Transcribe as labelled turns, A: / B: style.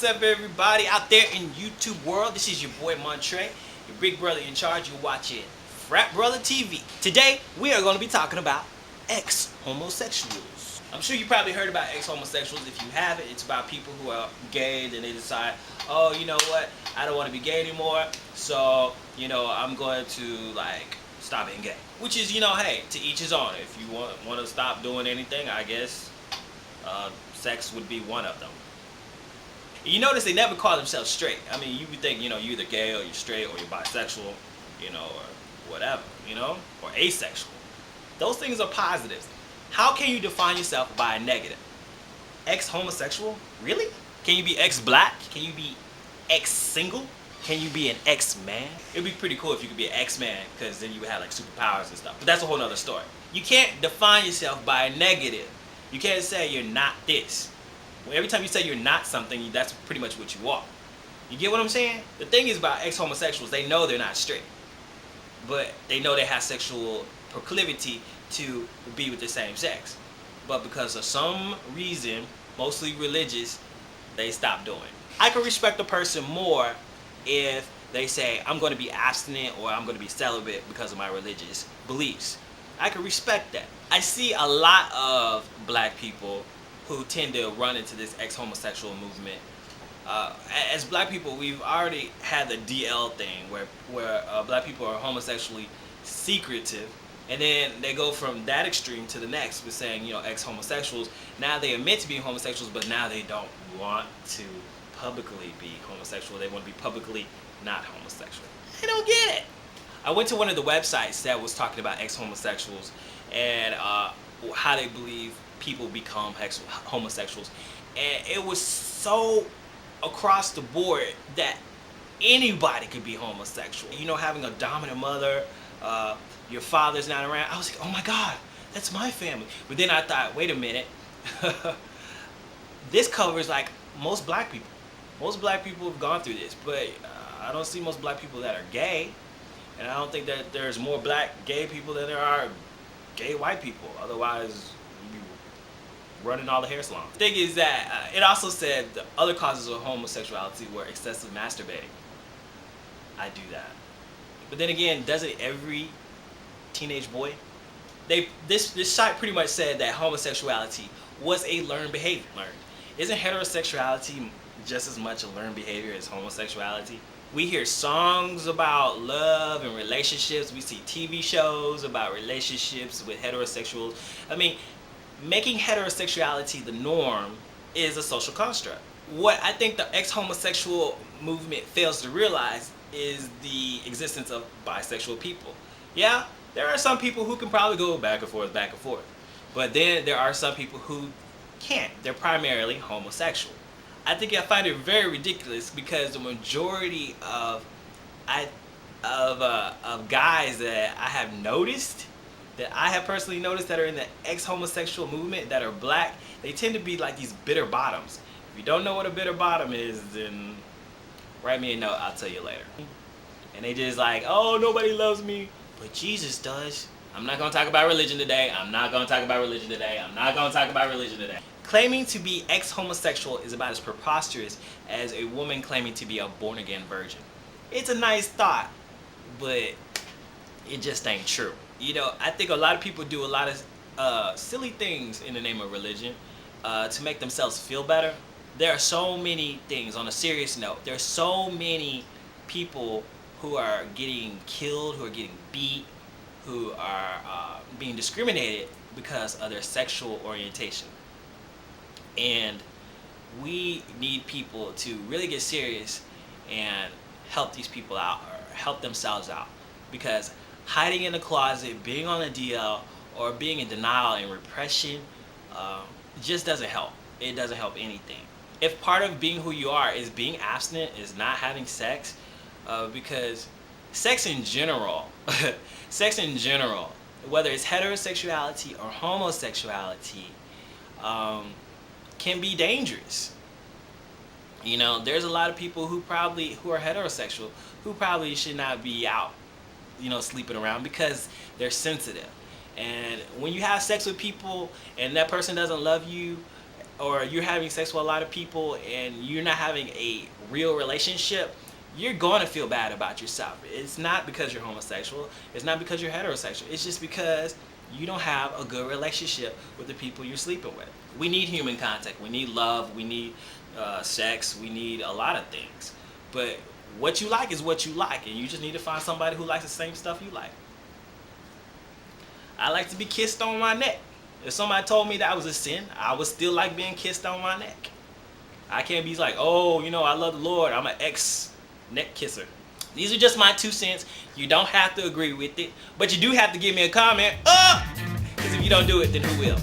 A: What's up, everybody out there in YouTube world? This is your boy Montre, your big brother in charge. You're watching Frat Brother TV. Today, we are going to be talking about ex-homosexuals. I'm sure you probably heard about ex-homosexuals. If you haven't, it's about people who are gay, then they decide, oh, you know what, I don't want to be gay anymore, so, I'm going to, stop being gay. Which is, hey, to each his own. If you want to stop doing anything, I guess sex would be one of them. You notice they never call themselves straight. I mean, you would think, you're either gay or you're straight or you're bisexual, or whatever, or asexual. Those things are positives. How can you define yourself by a negative? Ex-homosexual? Really? Can you be ex-black? Can you be ex-single? Can you be an ex-man? It'd be pretty cool if you could be an ex-man, because then you would have superpowers and stuff. But that's a whole nother story. You can't define yourself by a negative. You can't say you're not this. Every time you say you're not something, that's pretty much what you are. You get what I'm saying? The thing is about ex-homosexuals, they know they're not straight. But they know they have sexual proclivity to be with the same sex. But because of some reason, mostly religious, they stop doing it. I can respect a person more if they say, I'm going to be abstinent or I'm going to be celibate because of my religious beliefs. I can respect that. I see a lot of black people who tend to run into this ex-homosexual movement. As black people, we've already had the DL thing where black people are homosexually secretive, and then they go from that extreme to the next with saying, ex-homosexuals. Now they admit to being homosexuals, but now they don't want to publicly be homosexual. They want to be publicly not homosexual. I don't get it. I went to one of the websites that was talking about ex-homosexuals and how they believe people become homosexuals, and it was so across the board that anybody could be homosexual. Having a dominant mother, your father's not around. I was like, oh my God, that's my family. But then I thought, wait a minute, this covers most black people. Most black people have gone through this, but I don't see most black people that are gay, and I don't think that there's more black gay people than there are gay white people. Otherwise, running all the hair salons. The thing is that it also said the other causes of homosexuality were excessive masturbating. I do that. But then again, doesn't every teenage boy? This site pretty much said that homosexuality was a learned behavior. Isn't heterosexuality just as much a learned behavior as homosexuality? We hear songs about love and relationships. We see TV shows about relationships with heterosexuals. I mean, making heterosexuality the norm is a social construct. What I think the ex-homosexual movement fails to realize is the existence of bisexual people. Yeah, there are some people who can probably go back and forth. But then there are some people who can't. They're primarily homosexual. I find it very ridiculous because the majority of guys that I have noticed, that I have personally noticed that are in the ex-homosexual movement that are black, they tend to be like these bitter bottoms. If you don't know what a bitter bottom is, then write me a note, I'll tell you later. And they just like, oh, nobody loves me, but Jesus does. I'm not going to talk about religion today. Claiming to be ex-homosexual is about as preposterous as a woman claiming to be a born-again virgin. It's a nice thought, but it just ain't true. I think a lot of people do a lot of silly things in the name of religion to make themselves feel better. There are so many things. On a serious note, there are so many people who are getting killed, who are getting beat, who are being discriminated because of their sexual orientation. And we need people to really get serious and help these people out, or help themselves out, because hiding in the closet, being on a DL, or being in denial and repression just doesn't help. It doesn't help anything. If part of being who you are is being abstinent, is not having sex, because sex in general, whether it's heterosexuality or homosexuality, can be dangerous. There's a lot of people who are heterosexual who probably should not be out, sleeping around because they're sensitive. And when you have sex with people and that person doesn't love you, or you're having sex with a lot of people and you're not having a real relationship, you're going to feel bad about yourself. It's not because you're homosexual. It's not because you're heterosexual. It's just because you don't have a good relationship with the people you're sleeping with. We need human contact. We need love. We need sex. We need a lot of things. But what you like is what you like, and you just need to find somebody who likes the same stuff you like. I like to be kissed on my neck. If somebody told me that was a sin, I would still like being kissed on my neck. I can't be like, oh, I love the Lord. I'm an ex-neck kisser. These are just my 2 cents. You don't have to agree with it, but you do have to give me a comment. Because if you don't do it, then who will?